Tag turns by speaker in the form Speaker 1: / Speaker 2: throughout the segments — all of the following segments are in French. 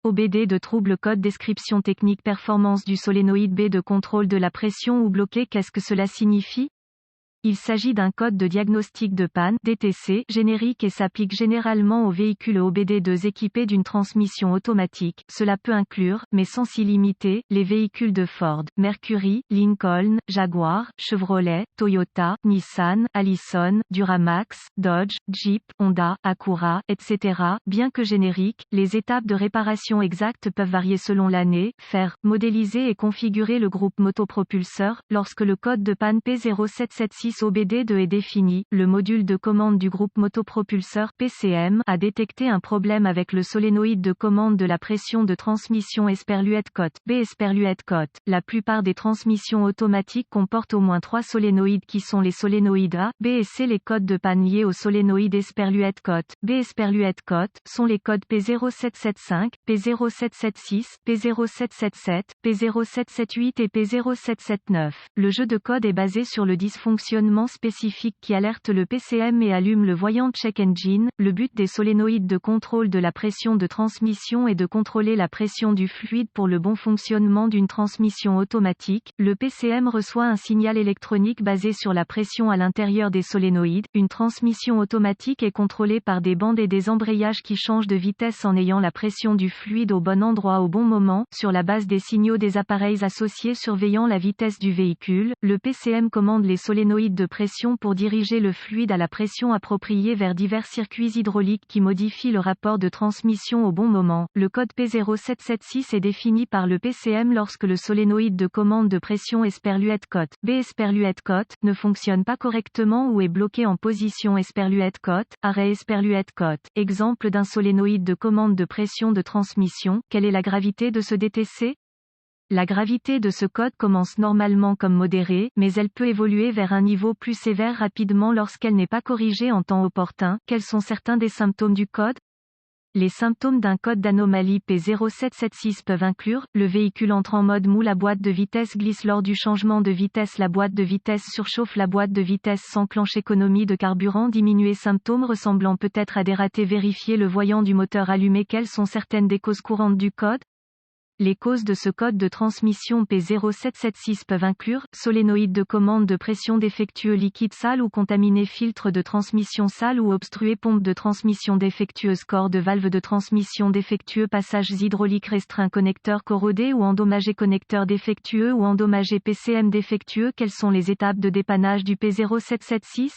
Speaker 1: OBD de trouble code description technique performance du solénoïde B de contrôle de la pression ou bloqué. Qu'est-ce que cela signifie? Il s'agit d'un code de diagnostic de panne (DTC) générique et s'applique généralement aux véhicules OBD2 équipés d'une transmission automatique. Cela peut inclure, mais sans s'y limiter, les véhicules de Ford, Mercury, Lincoln, Jaguar, Chevrolet, Toyota, Nissan, Allison, Duramax, Dodge, Jeep, Honda, Acura, etc. Bien que génériques, les étapes de réparation exactes peuvent varier selon l'année. Faire, modéliser et configurer le groupe motopropulseur. Lorsque le code de panne P0776 OBD2 est défini, le module de commande du groupe motopropulseur PCM a détecté un problème avec le solénoïde de commande de la pression de transmission Esperluette-Cotte B. Esperluette-Cotte. La plupart des transmissions automatiques comportent au moins 3 solénoïdes qui sont les solénoïdes A, B et C. Les codes de panne liés au solénoïde Esperluette-Cotte B. Esperluette-Cotte sont les codes P0775, P0776, P0777, P0778 et P0779. Le jeu de code est basé sur le dysfonctionnement spécifique qui alerte le PCM et allume le voyant check engine. Le but des solénoïdes de contrôle de la pression de transmission est de contrôler la pression du fluide pour le bon fonctionnement d'une transmission automatique. Le PCM reçoit un signal électronique basé sur la pression à l'intérieur des solénoïdes. Une transmission automatique est contrôlée par des bandes et des embrayages qui changent de vitesse en ayant la pression du fluide au bon endroit au bon moment, sur la base des signaux des appareils associés surveillant la vitesse du véhicule. Le PCM commande les solénoïdes de pression pour diriger le fluide à la pression appropriée vers divers circuits hydrauliques qui modifient le rapport de transmission au bon moment. Le code P0776 est défini par le PCM lorsque le solénoïde de commande de pression Esperluette-Cotte B. Esperluette-Cotte ne fonctionne pas correctement ou est bloqué en position Esperluette-Cotte, arrêt Esperluette-Cotte. Exemple d'un solénoïde de commande de pression de transmission. Quelle est la gravité de ce DTC? La gravité de ce code commence normalement comme modérée, mais elle peut évoluer vers un niveau plus sévère rapidement lorsqu'elle n'est pas corrigée en temps opportun. Quels sont certains des symptômes du code? Les symptômes d'un code d'anomalie P0776 peuvent inclure, le véhicule entre en mode mou, la boîte de vitesse glisse lors du changement de vitesse, la boîte de vitesse surchauffe, la boîte de vitesse s'enclenche, économie de carburant diminuée, symptômes ressemblant peut-être à des ratés, vérifier le voyant du moteur allumé. Quelles sont certaines des causes courantes du code? Les causes de ce code de transmission P0776 peuvent inclure, solénoïde de commande de pression défectueux, liquide sale ou contaminé, filtre de transmission sale ou obstrué, pompe de transmission défectueuse, corps de valve de transmission défectueux, passages hydrauliques restreints, connecteur corrodé ou endommagé, connecteur défectueux ou endommagé, PCM défectueux. Quelles sont les étapes de dépannage du P0776?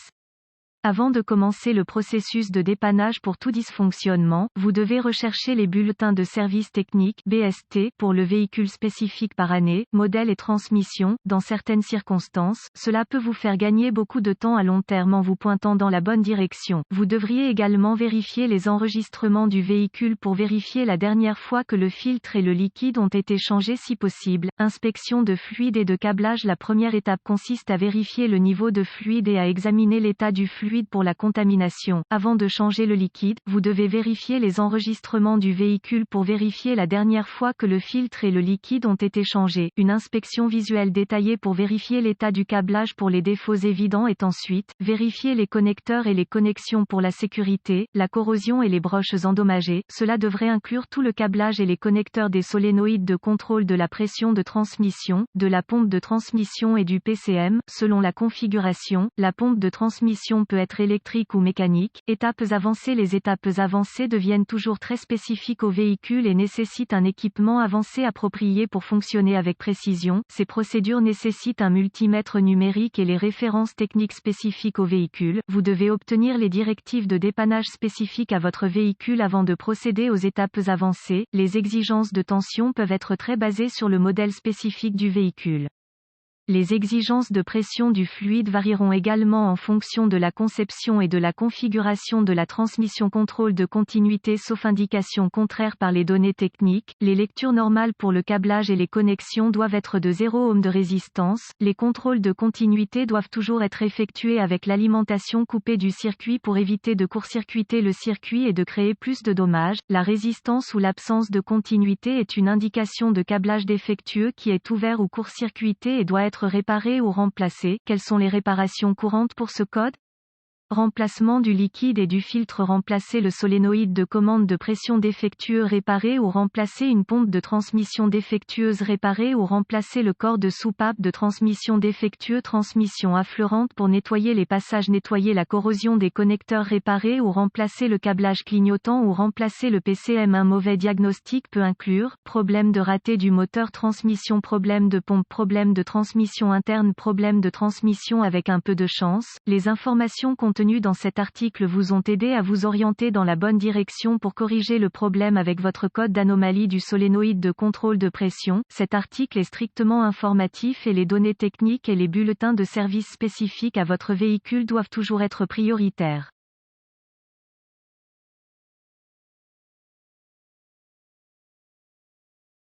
Speaker 1: Avant de commencer le processus de dépannage pour tout dysfonctionnement, vous devez rechercher les bulletins de service technique (BST) pour le véhicule spécifique par année, modèle et transmission. Dans certaines circonstances, cela peut vous faire gagner beaucoup de temps à long terme en vous pointant dans la bonne direction. Vous devriez également vérifier les enregistrements du véhicule pour vérifier la dernière fois que le filtre et le liquide ont été changés si possible. Inspection de fluide et de câblage. La première étape consiste à vérifier le niveau de fluide et à examiner l'état du fluide pour la contamination. Avant de changer le liquide, vous devez vérifier les enregistrements du véhicule pour vérifier la dernière fois que le filtre et le liquide ont été changés. Une inspection visuelle détaillée pour vérifier l'état du câblage pour les défauts évidents est ensuite, vérifier les connecteurs et les connexions pour la sécurité, la corrosion et les broches endommagées. Cela devrait inclure tout le câblage et les connecteurs des solénoïdes de contrôle de la pression de transmission, de la pompe de transmission et du PCM. Selon la configuration, la pompe de transmission peut être électrique ou mécanique. Étapes avancées. Les étapes avancées deviennent toujours très spécifiques au véhicule et nécessitent un équipement avancé approprié pour fonctionner avec précision. Ces procédures nécessitent un multimètre numérique et les références techniques spécifiques au véhicule. Vous devez obtenir les directives de dépannage spécifiques à votre véhicule avant de procéder aux étapes avancées. Les exigences de tension peuvent être très basées sur le modèle spécifique du véhicule. Les exigences de pression du fluide varieront également en fonction de la conception et de la configuration de la transmission. Contrôle de continuité sauf indication contraire par les données techniques. Les lectures normales pour le câblage et les connexions doivent être de 0 ohm de résistance. Les contrôles de continuité doivent toujours être effectués avec l'alimentation coupée du circuit pour éviter de court-circuiter le circuit et de créer plus de dommages. La résistance ou l'absence de continuité est une indication de câblage défectueux qui est ouvert ou court-circuité et doit être réparé ou remplacé. Quelles sont les réparations courantes pour ce code? Remplacement du liquide et du filtre. Remplacer le solénoïde de commande de pression défectueux. Réparer ou remplacer une pompe de transmission défectueuse. Réparer ou remplacer le corps de soupape de transmission défectueux. Transmission affleurante pour nettoyer les passages. Nettoyer la corrosion des connecteurs. Réparer ou remplacer le câblage clignotant ou remplacer le PCM. Un mauvais diagnostic peut inclure problème de raté du moteur, transmission, problème de pompe, problème de transmission interne, problème de transmission avec un peu de chance. Les informations contenues dans cet article vous ont aidé à vous orienter dans la bonne direction pour corriger le problème avec votre code d'anomalie du solénoïde de contrôle de pression. Cet article est strictement informatif et les données techniques et les bulletins de service spécifiques à votre véhicule doivent toujours être prioritaires.